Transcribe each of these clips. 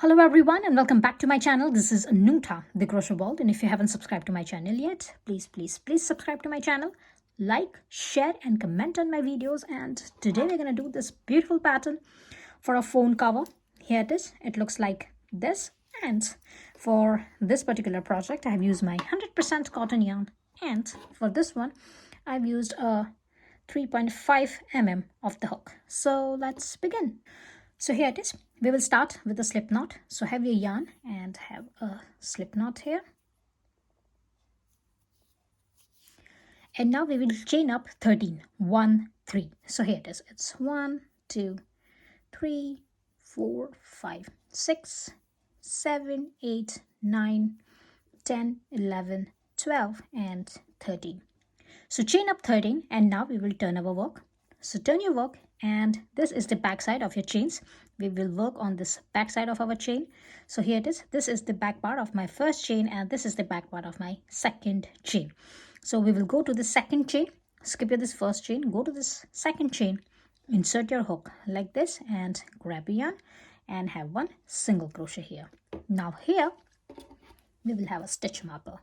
Hello everyone and welcome back to my channel. This is Nuta, the Crochet World, and if you haven't subscribed to my channel yet, please subscribe to my channel, like, share and comment on my videos. And today we're going to do this beautiful pattern for a phone cover. Here it is. It looks like this, and for this particular project I have used my 100% cotton yarn, and for this one I've used a 3.5 mm of the hook. So let's begin. So here it is. We will start with a slip knot. So have your yarn and have a slip knot here. And now we will chain up 13. 1, 3. So here it is. It's 1, 2, 3, 4, 5, 6, 7, 8, 9, 10, 11, 12 and 13. So chain up 13 and now we will turn our work. So turn your work, and this is the back side of your chains. We will work on this back side of our chain. So here it is. This is the back part of my first chain and this is the back part of my second chain. So we will go to the second chain, skip this first chain, go to this second chain, insert your hook like this and grab a yarn and have one single crochet here. Now here we will have a stitch marker.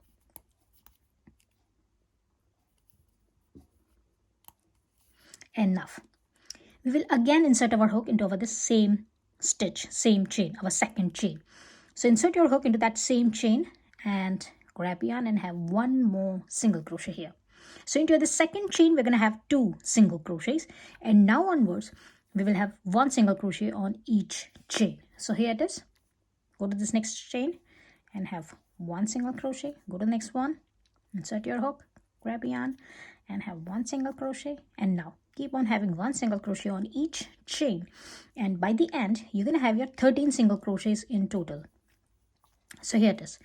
Enough. We will again insert our hook into the same stitch, same chain, our second chain. So insert your hook into that same chain and grab yarn and have one more single crochet here. So into the second chain we're going to have 2 single crochets, and now onwards we will have 1 single crochet on each chain. So here it is. Go to this next chain and have 1 single crochet. Go to the next one, insert your hook, grab yarn and have 1 single crochet, and now keep on having 1 single crochet on each chain, and by the end you're going to have your 13 single crochets in total. So here it is.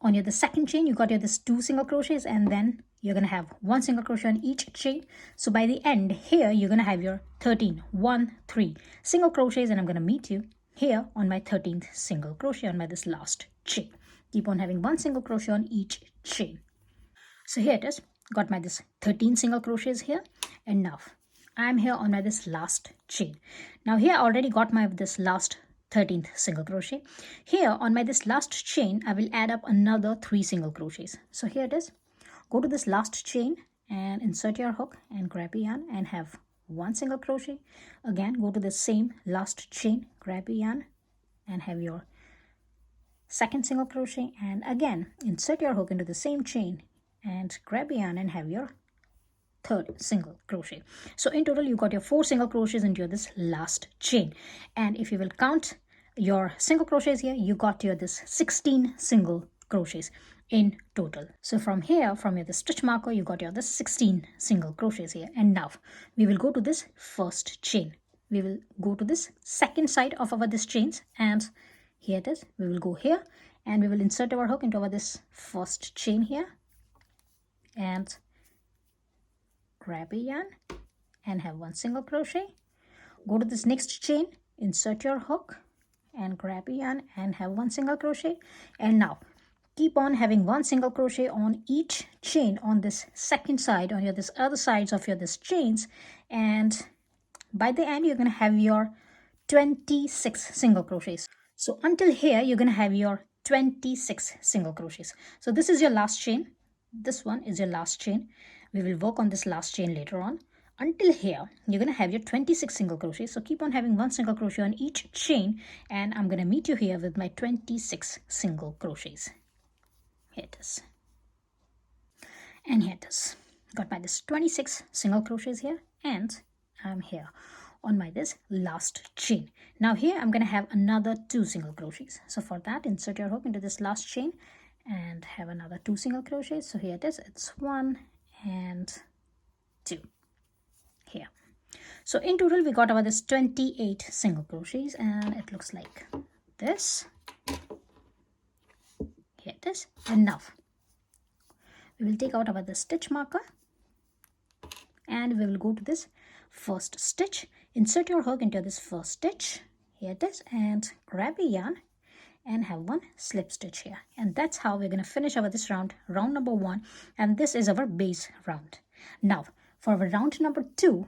On the second chain you got this 2 single crochets, and then you're going to have 1 single crochet on each chain. So by the end here you're going to have your 13 1 3 single crochets, and I'm going to meet you here on my 13th single crochet on this last chain. Keep on having 1 single crochet on each chain. So here it is. Got my this 13 single crochets here, and now I'm here on my this last chain. Now here I already got my this last 13th single crochet. Here on my this last chain I will add up another 3 single crochets. So here it is. Go to this last chain and insert your hook and grab a yarn and have 1 single crochet. Again go to the same last chain, grab a yarn and have your second single crochet, and again insert your hook into the same chain and grab a yarn and have your third single crochet. So in total you got your 4 single crochets into this last chain, and if you will count your single crochets here, you got your this 16 single crochets in total. So from here, from your the stitch marker, you got your this 16 single crochets here. And now we will go to this first chain. We will go to this second side of our this chains, and here it is. We will go here and we will insert our hook into this first chain here and grab a yarn and have 1 single crochet. Go to this next chain, insert your hook and grab a yarn and have 1 single crochet, and now keep on having 1 single crochet on each chain on this second side, on your this other sides of your this chains, and by the end you're going to have your 26 single crochets. So until here you're going to have your 26 single crochets. So this is your last chain. This one is your last chain. We will work on this last chain later on. Until here you're going to have your 26 single crochets. So keep on having 1 single crochet on each chain, and I'm going to meet you here with my 26 single crochets. Here it is, and here it is. Got my this 26 single crochets here, and I'm here on my this last chain. Now here I'm going to have another 2 single crochets. So for that, insert your hook into this last chain and have another 2 single crochets. So here it is. It's 1 and 2 here. So in total we got this 28 single crochets, and it looks like this. Here it is. And now we will take out the stitch marker and we will go to this first stitch. Insert your hook into this first stitch. Here it is, and grab a yarn and have 1 slip stitch here, and that's how we're going to finish this round number 1, and this is our base round. Now for our round number 2,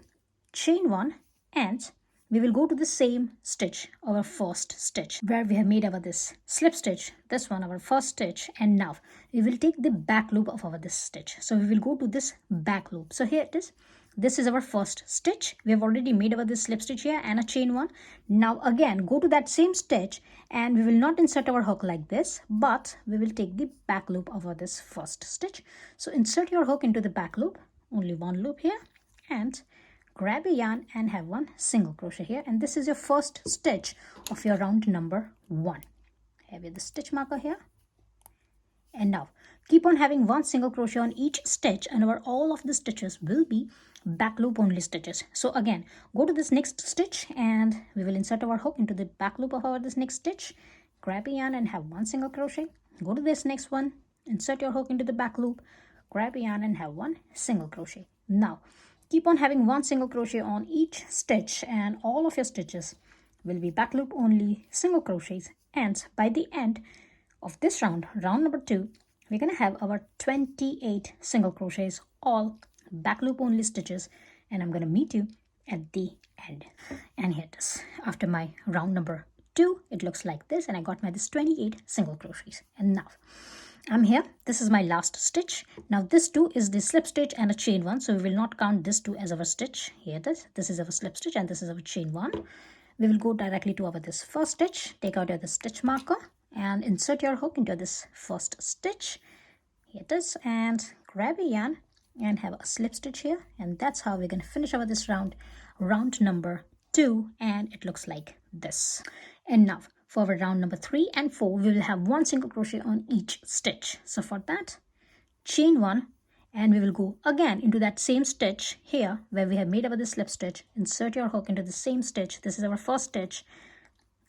chain 1 and we will go to the same stitch, our first stitch, where we have made our this slip stitch, this one, our first stitch, and now we will take the back loop of our this stitch. So we will go to this back loop. So here it is. This is our first stitch. We have already made our this slip stitch here and a chain one. Now again, go to that same stitch and we will not insert our hook like this, but we will take the back loop of our this first stitch. So insert your hook into the back loop, only one loop here, and grab a yarn and have one single crochet here, and this is your first stitch of your round number 1. Have the stitch marker here, and now keep on having one single crochet on each stitch, and all of the stitches will be back loop only stitches. So again, go to this next stitch and we will insert our hook into the back loop of our this next stitch, grab a yarn and have one single crochet. Go to this next one, insert your hook into the back loop, grab a yarn and have one single crochet. Now keep on having one single crochet on each stitch, and all of your stitches will be back loop only single crochets. And by the end of this round, round number 2, we're going to have our 28 single crochets, all back loop only stitches, and I'm going to meet you at the end. And here it is. After my round number 2, it looks like this, and I got my this 28 single crochets. And now I'm here. This is my last stitch. Now this 2 is the slip stitch and a chain one, so we will not count this 2 as our stitch. Here it is. This is our slip stitch and this is our chain one. We will go directly to our this first stitch. Take out your the stitch marker and insert your hook into this first stitch. Here it is, and grab a yarn and have a slip stitch here, and that's how we're going to finish our this round number 2, and it looks like this. And now for our round number 3 and 4, we will have one single crochet on each stitch. So for that, chain one, and we will go again into that same stitch here where we have made our this slip stitch. Insert your hook into the same stitch. This is our first stitch.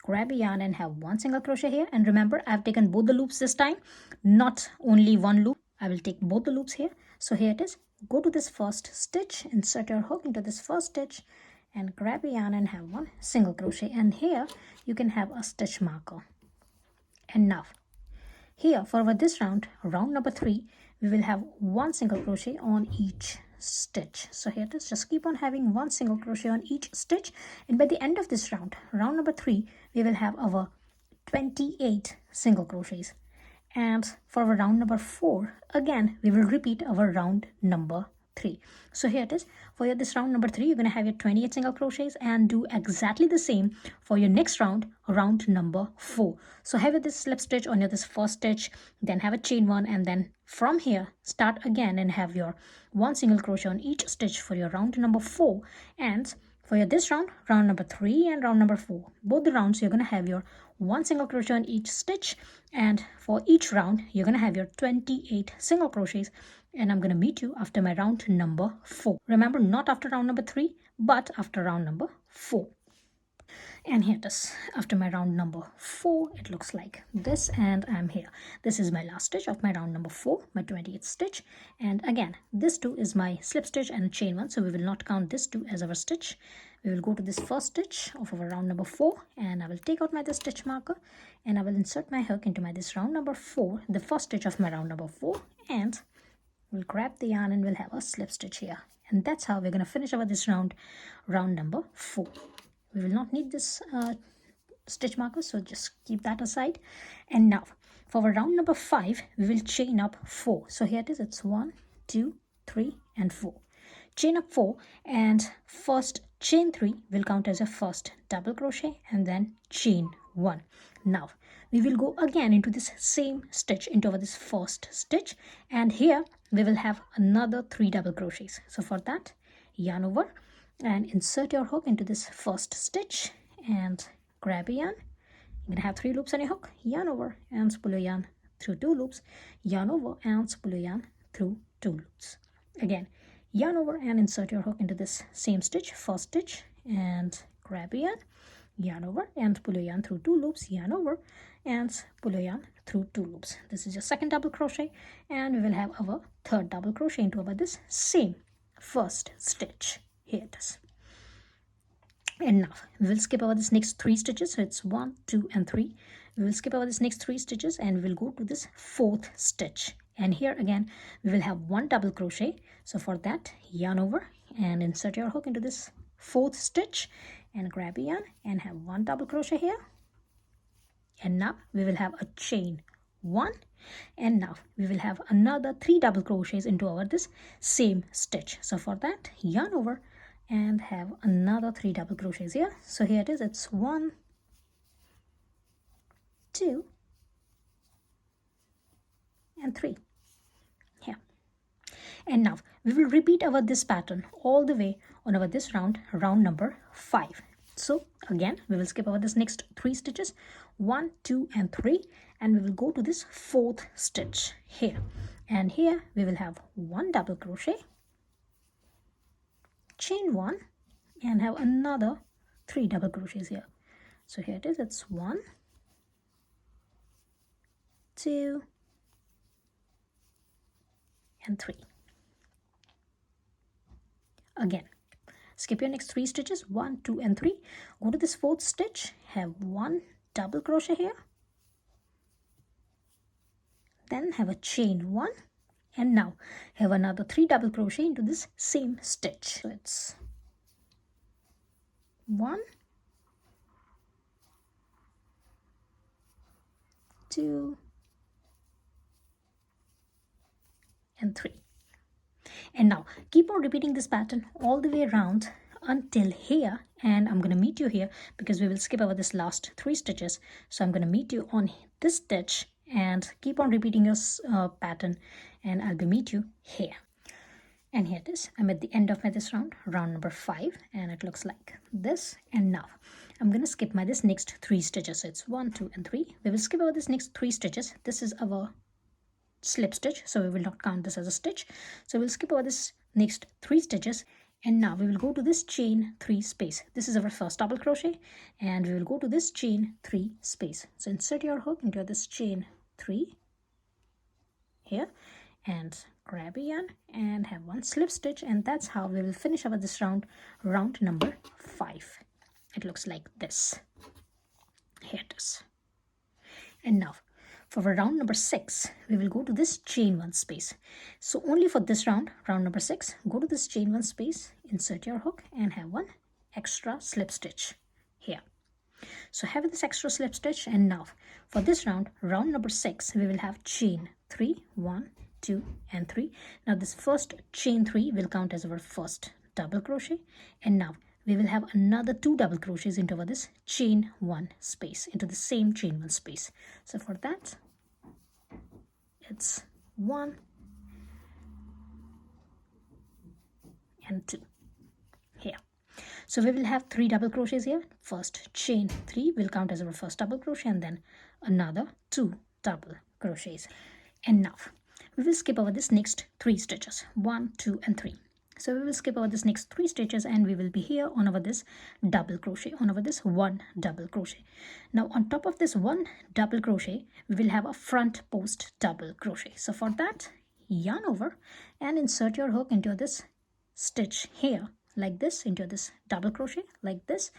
Grab a yarn and have one single crochet here, and remember, I've taken both the loops this time, not only one loop. I will take both the loops here. So here it is. Go to this first stitch, insert your hook into this first stitch, and grab a yarn and have one single crochet, and here you can have a stitch marker. And now here for our this round number 3, we will have one single crochet on each stitch. So here it is. Just keep on having one single crochet on each stitch, and by the end of this round number 3, we will have our 28 single crochets. And for our round number 4, again we will repeat our round number 3. So here it is. For this round number 3, you're going to have your 28 single crochets, and do exactly the same for your next round number 4. So have this slip stitch on your this first stitch, then have a chain one, and then from here start again and have your one single crochet on each stitch for your round number 4. And for your this round number 3 and round number 4, both the rounds you're going to have your one single crochet on each stitch, and for each round you're going to have your 28 single crochets, and I'm going to meet you after my round number 4. Remember, not after round number 3, but after round number 4. And here it is. After my round number 4, it looks like this, and I'm here. This is my last stitch of my round number 4, my 28th stitch. And again, this 2 is my slip stitch and chain one, so we will not count this 2 as our stitch. We will go to this first stitch of our round number 4, and I will take out my this stitch marker, and I will insert my hook into my this round number 4, the first stitch of my round number 4, and we'll grab the yarn and we'll have a slip stitch here. And that's how we're going to finish our this round number 4. We will not need this stitch marker, so just keep that aside. And now for our round number 5, we will chain up 4. So here it is. It's 1, 2, 3 and 4. Chain up 4, and first chain 3 will count as a first double crochet, and then chain 1. Now we will go again into this same stitch, into this first stitch, and here we will have another 3 double crochets. So for that, yarn over and insert your hook into this first stitch and grab a yarn. You're gonna have 3 loops on your hook, yarn over and spool your yarn through 2 loops, yarn over and spool your yarn through 2 loops. Again, yarn over and insert your hook into this same stitch, first stitch, and grab a yarn over and pull your yarn through 2 loops, yarn over and pull your yarn through 2 loops. This is your second double crochet, and we will have our third double crochet into our this same first stitch. Here it is. And now we will skip over this next 3 stitches. So it's 1, 2 and 3. We will skip over this next 3 stitches and we will go to this 4th stitch, and here again we will have 1 double crochet. So for that, yarn over and insert your hook into this 4th stitch and grab a yarn and have 1 double crochet here. And now we will have a chain 1, and now we will have another 3 double crochets into our this same stitch. So for that, yarn over and have another 3 double crochets here. So here it is, it's 1, 2 and 3 here. And now we will repeat our this pattern all the way on our this round number 5. So again, we will skip over this next 3 stitches, 1, 2 and 3, and we will go to this 4th stitch here. And here we will have 1 double crochet, chain 1, and have another 3 double crochets here. So here it is, it's 1, 2 and 3. Again, skip your next 3 stitches, 1, 2 and 3. Go to this 4th stitch, have 1 double crochet here, then have a chain 1, and now have another 3 double crochet into this same stitch. So it's 1, 2 and 3. And now keep on repeating this pattern all the way around until here, and I'm going to meet you here because we will skip over this last 3 stitches. So I'm going to meet you on this stitch and keep on repeating your pattern, and I'll be meet you here. And here it is, I'm at the end of this round number 5, and it looks like this. And now I'm going to skip this next 3 stitches. So it's 1, 2 and 3. We will skip over this next 3 stitches. This is our slip stitch, so we will not count this as a stitch. So we'll skip over this next 3 stitches, and now we will go to this chain 3 space. This is our first double crochet, and we will go to this chain 3 space. So insert your hook into this chain 3 here and grab a yarn and have 1 slip stitch, and that's how we will finish over this round number 5. It looks like this. Here it is. And now for round number 6, we will go to this chain 1 space. So only for this round number 6, go to this chain 1 space, insert your hook and have 1 extra slip stitch here. So have this extra slip stitch, and now for this round number 6, we will have chain 3, 1, 2 and 3. Now this first chain 3 will count as our first double crochet, and now we will have another 2 double crochets into this chain 1 space, into the same chain 1 space. So for that, it's 1 and 2 here. So we will have 3 double crochets here. First chain 3 will count as our first double crochet, and then another 2 double crochets. And now we will skip over this next 3 stitches, 1, 2 and 3. So we will skip over this next 3 stitches, and we will be here on over this double crochet, on over this 1 double crochet. Now on top of this 1 double crochet, we will have a front post double crochet. So for that, yarn over and insert your hook into this stitch here like this, into this double crochet like this,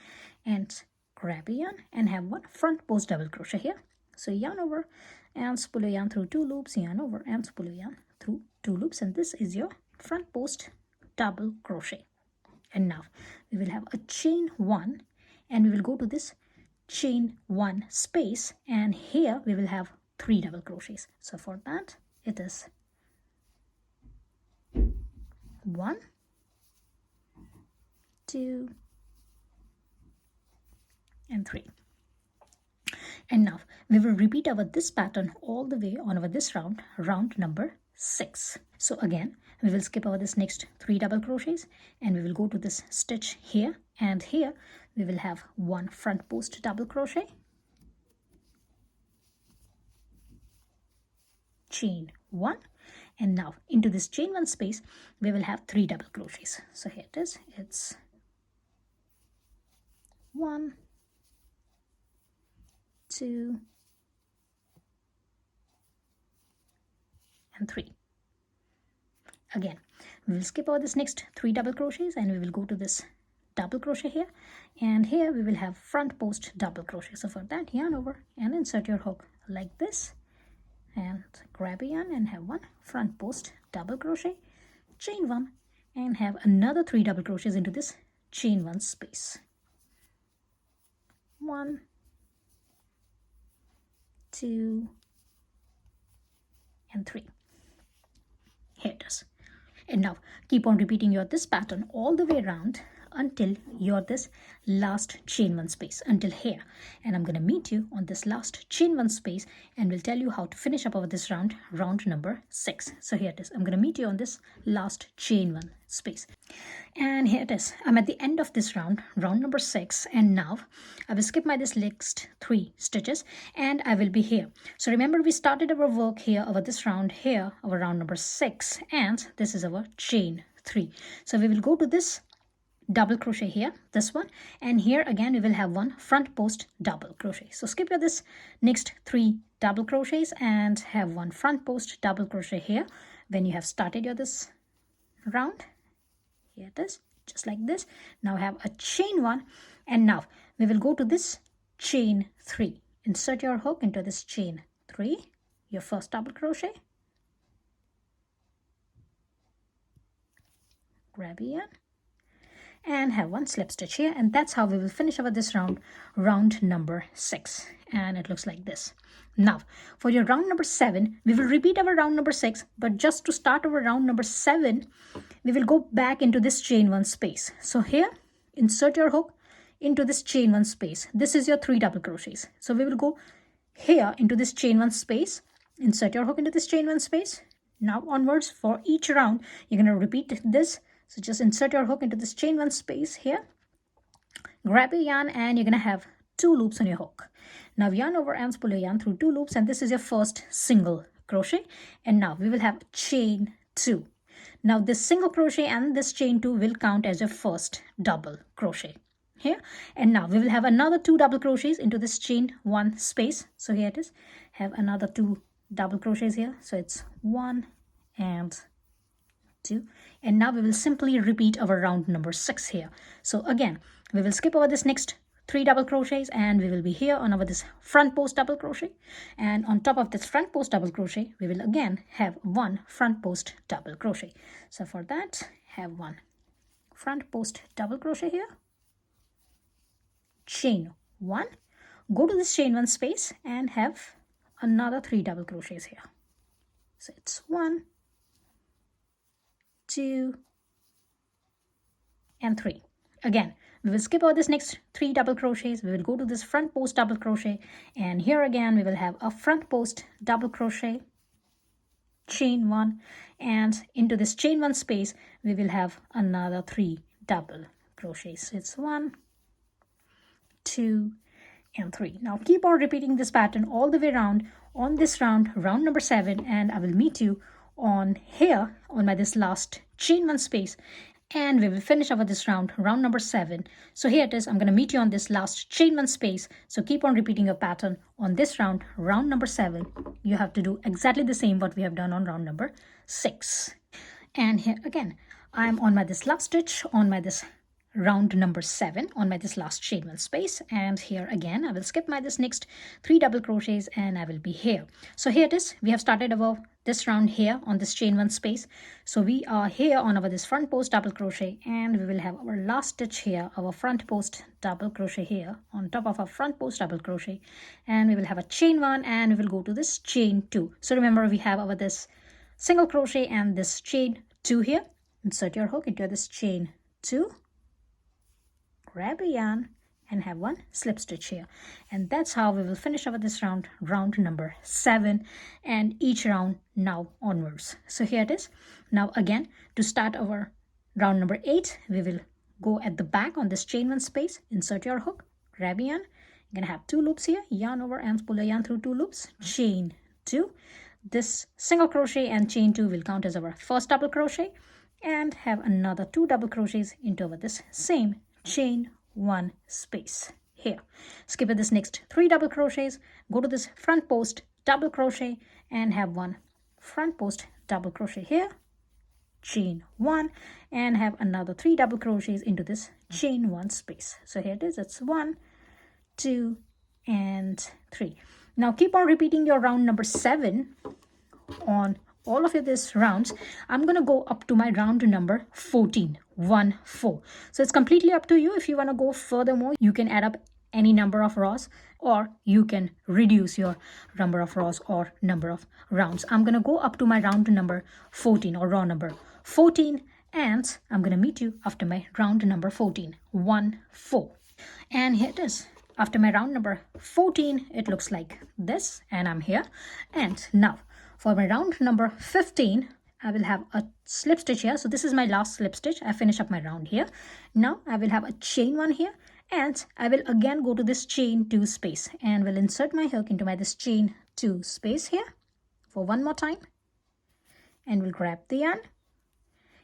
and grab a yarn and have 1 front post double crochet here. So yarn over and spool your yarn through 2 loops, yarn over and spool your yarn through 2 loops, and this is your front post double crochet. And now we will have a chain 1, and we will go to this chain 1 space, and here we will have 3 double crochets. So for that, it is 1, 2 and 3. And now we will repeat our this pattern all the way on our this round number 6. So again, we will skip over this next 3 double crochets, and we will go to this stitch here, and here we will have 1 front post double crochet, chain 1, and now into this chain 1 space we will have 3 double crochets. So here it is, it's 1, 2 and 3. Again, we will skip over this next 3 double crochets, and we will go to this double crochet here, and here we will have front post double crochet. So for that, yarn over and insert your hook like this, and grab a yarn and have 1 front post double crochet, chain 1, and have another 3 double crochets into this chain 1 space. 1, 2, and 3. Here it is. And now keep on repeating your this pattern all the way around until your this last chain one space, until here. And I'm going to meet you on this last chain one space and will tell you how to finish up over this round, round number 6. So here it is. I'm going to meet you on this last chain one space. And here it is. I'm at the end of this round, round number 6, and now I will skip my this next 3 stitches and I will be here. So remember, we started our work here over this round here, our round number 6, and this is our chain 3. So we will go to this double crochet here, this one, and here again we will have one front post double crochet. So skip your this next 3 double crochets and have one front post double crochet here when you have started your this round. Here it is, just like this. Now have a chain 1, and now we will go to this chain 3. Insert your hook into this chain 3, your first double crochet, grab yarn, and have one slip stitch here, and that's how we will finish over this round, round number 6. And it looks like this. Now for your round number 7, we will repeat our round number 6, but just to start our round number 7, we will go back into this chain 1 space. So here, insert your hook into this chain 1 space. This is your 3 double crochets. So we will go here into this chain 1 space, insert your hook into this chain 1 space. Now onwards, for each round you're going to repeat this. So just insert your hook into this chain 1 space here, grab your yarn, and you're going to have 2 loops on your hook. Now yarn over ends, pull your yarn through 2 loops, and this is your first single crochet. And now we will have chain 2. Now this single crochet and this chain 2 will count as your first double crochet here. And now we will have another 2 double crochets into this chain 1 space. So here it is, have another 2 double crochets here. So it's 1 and 2, and now we will simply repeat our round number 6 here. So again, we will skip over this next 3 double crochets and we will be here on our this front post double crochet, and on top of this front post double crochet we will again have one front post double crochet. So for that, have one front post double crochet here, chain 1, go to this chain 1 space and have another 3 double crochets here. So it's 1, 2, and 3. Again, we will skip over this next 3 double crochets. We will go to this front post double crochet, and here again we will have a front post double crochet, chain 1, and into this chain 1 space we will have another 3 double crochets. It's 1, 2, and 3. Now keep on repeating this pattern all the way around on this round, round number 7, and I will meet you on here on my this last chain 1 space, and we will finish over this round, round number 7. So here it is, I'm going to meet you on this last chain 1 space. So keep on repeating your pattern on this round, round number 7. You have to do exactly the same what we have done on round number 6. And here again, I'm on my this last stitch on my this round number 7 on my this last chain 1 space, and here again I will skip my this next 3 double crochets and I will be here. So here it is, we have started our this round here on this chain 1 space. So we are here on our this front post double crochet, and we will have our last stitch here, our front post double crochet here on top of our front post double crochet, and we will have a chain 1 and we will go to this chain 2. So remember, we have our this single crochet and this chain 2 here. Insert your hook into this chain 2, grab a yarn, and have one slip stitch here, and that's how we will finish over this round, round number 7, and each round now onwards. So here it is. Now again, to start our round number 8, we will go at the back on this chain 1 space, insert your hook, grab a yarn, you're gonna have 2 loops here, yarn over ends, pull a yarn through 2 loops, chain 2, this single crochet and chain 2 will count as our first double crochet, and have another 2 double crochets into over this same chain 1 space here. Skip this next 3 double crochets, go to this front post double crochet and have one front post double crochet here, chain 1, and have another 3 double crochets into this chain 1 space. So here it is, it's 1, 2, and 3. Now keep on repeating your round number 7 on all of these rounds. I'm going to go up to my round number 14, 1, 4. So it's completely up to you. If you want to go furthermore, you can add up any number of rows, or you can reduce your number of rows or number of rounds. I'm going to go up to my round number 14 or row number 14, and I'm going to meet you after my round number 14. 1, 4. And here it is. After my round number 14, it looks like this, and I'm here. And now for my round number 15, I will have a slip stitch here. So this is my last slip stitch. I finish up my round here. Now I will have a chain 1 here, and I will again go to this chain 2 space and will insert my hook into this chain 2 space here for one more time, and will grab the yarn.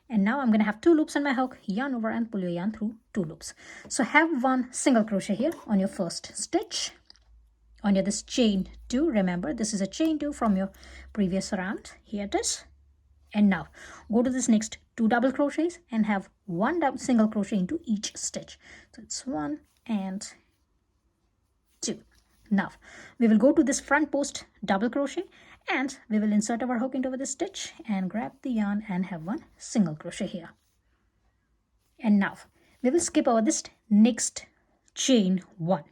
And now I'm going to have 2 loops on my hook, yarn over and pull your yarn through 2 loops. So have 1 single crochet here on your first stitch, on your this chain 2. Remember, this is a chain 2 from your previous round. Here it is. And now go to this next 2 double crochets and have 1 single crochet into each stitch. So it's 1 and 2. Now we will go to this front post double crochet, and we will insert our hook into this stitch and grab the yarn and have 1 single crochet here. And now we will skip over this next chain 1,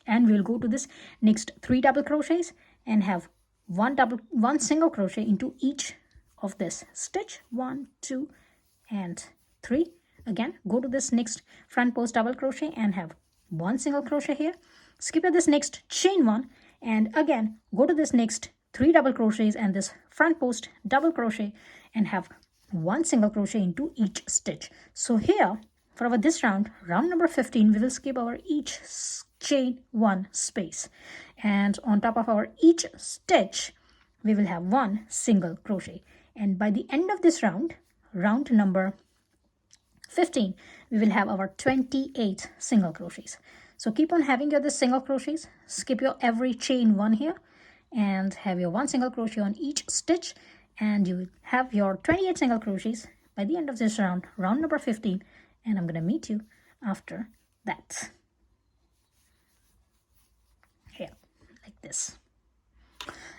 and we will go to this next 3 double crochets and have 1 single crochet into each of this stitch. 1, 2 and 3. Again, go to this next front post double crochet and have 1 single crochet here. Skip this next chain 1, and again go to this next 3 double crochets and this front post double crochet and have 1 single crochet into each stitch. So here for our this round number 15, we will skip our each chain 1 space, and on top of our each stitch we will have 1 single crochet. And by the end of this round number 15, we will have our 28 single crochets. So keep on having your this single crochets, skip your every chain 1 here, and have your 1 single crochet on each stitch, and you will have your 28 single crochets by the end of this round number 15, and I'm going to meet you after that. Here, like this.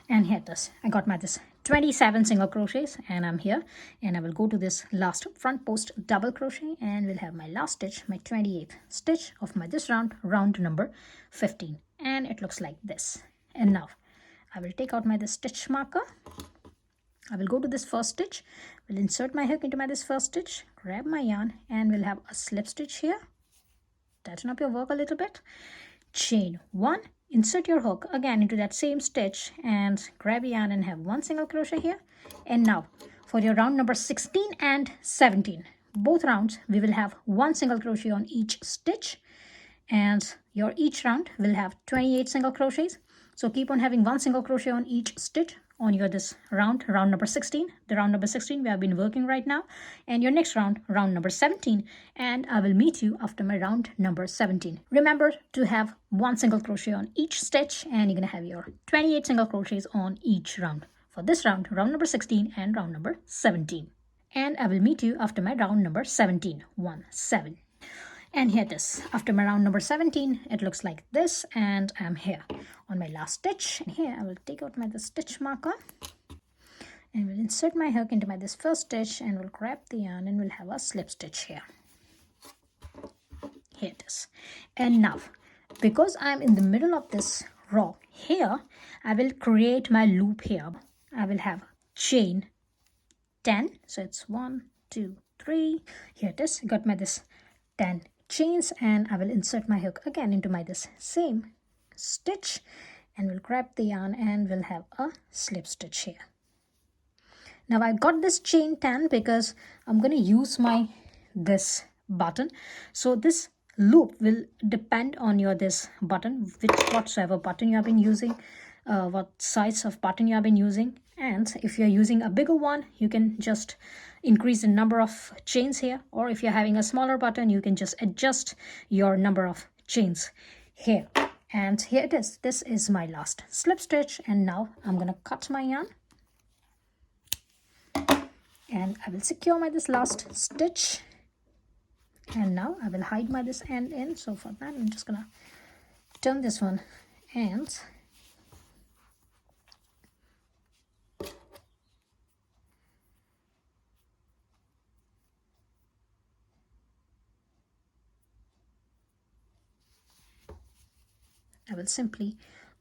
And here it is. I got my this 27 single crochets, and I'm here, and I will go to this last front post double crochet and will have my last stitch, my 28th stitch of my this round number 15, and it looks like this. And now I will take out my this stitch marker. I will go to this first stitch, will insert my hook into my this first stitch, grab my yarn, and will have a slip stitch here. Tighten up your work a little bit. Chain 1, insert your hook again into that same stitch and grab yarn and have 1 single crochet here. And now for your round number 16 and 17, both rounds we will have 1 single crochet on each stitch, and your each round will have 28 single crochets. So keep on having 1 single crochet on each stitch on your this round number 16, the round number 16 we have been working right now, and your next round number 17, and I will meet you after my round number 17. Remember to have 1 single crochet on each stitch, and you're gonna have your 28 single crochets on each round for this round number 16 and round number 17, and I will meet you after my round number 17. 1, 7. And here it is. After my round number 17, it looks like this, and I'm here on my last stitch. And here I will take out my this stitch marker and will insert my hook into my this first stitch and will grab the yarn and will have a slip stitch here. Here it is. And now, because I'm in the middle of this row here, I will create my loop here. I will have chain 10. So it's 1, 2, 3. Here it is. I got my this 10 chains, and I will insert my hook again into my this same stitch and will grab the yarn and will have a slip stitch here. Now I got this chain 10 because I'm going to use my this button. So this loop will depend on your this button, whatsoever button you have been using, what size of button you have been using. And if you're using a bigger one, you can just increase the number of chains here, or if you're having a smaller button, you can just adjust your number of chains here. And here it is. This is my last slip stitch, and now I'm going to cut my yarn and I will secure my this last stitch, and now I will hide my this end in. So for that, I'm just going to turn this one and I will simply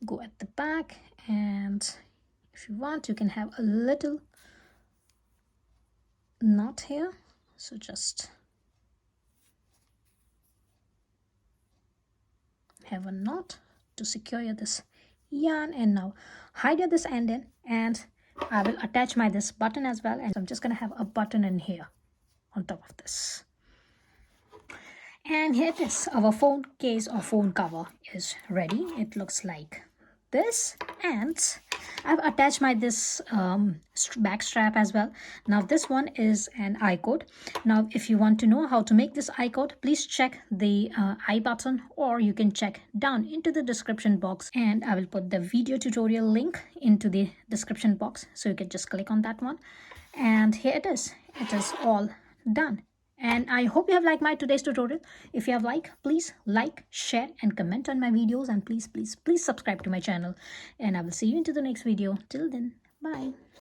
go at the back, and if you want you can have a little knot here, so just have a knot to secure this yarn. And now hide your this end in, and I will attach my this button as well, and so I'm just gonna have a button in here on top of this. And here it is, our phone case or phone cover is ready. It looks like this, and I've attached my this back strap as well. Now this one is an I code. Now if you want to know how to make this I code, please check the I button, or you can check down into the description box, and I will put the video tutorial link into the description box, so you can just click on that one. And here it is all done. And I hope you have liked my today's tutorial. If you have liked, please like, share and comment on my videos, and please subscribe to my channel, and I will see you into the next video. Till then, bye.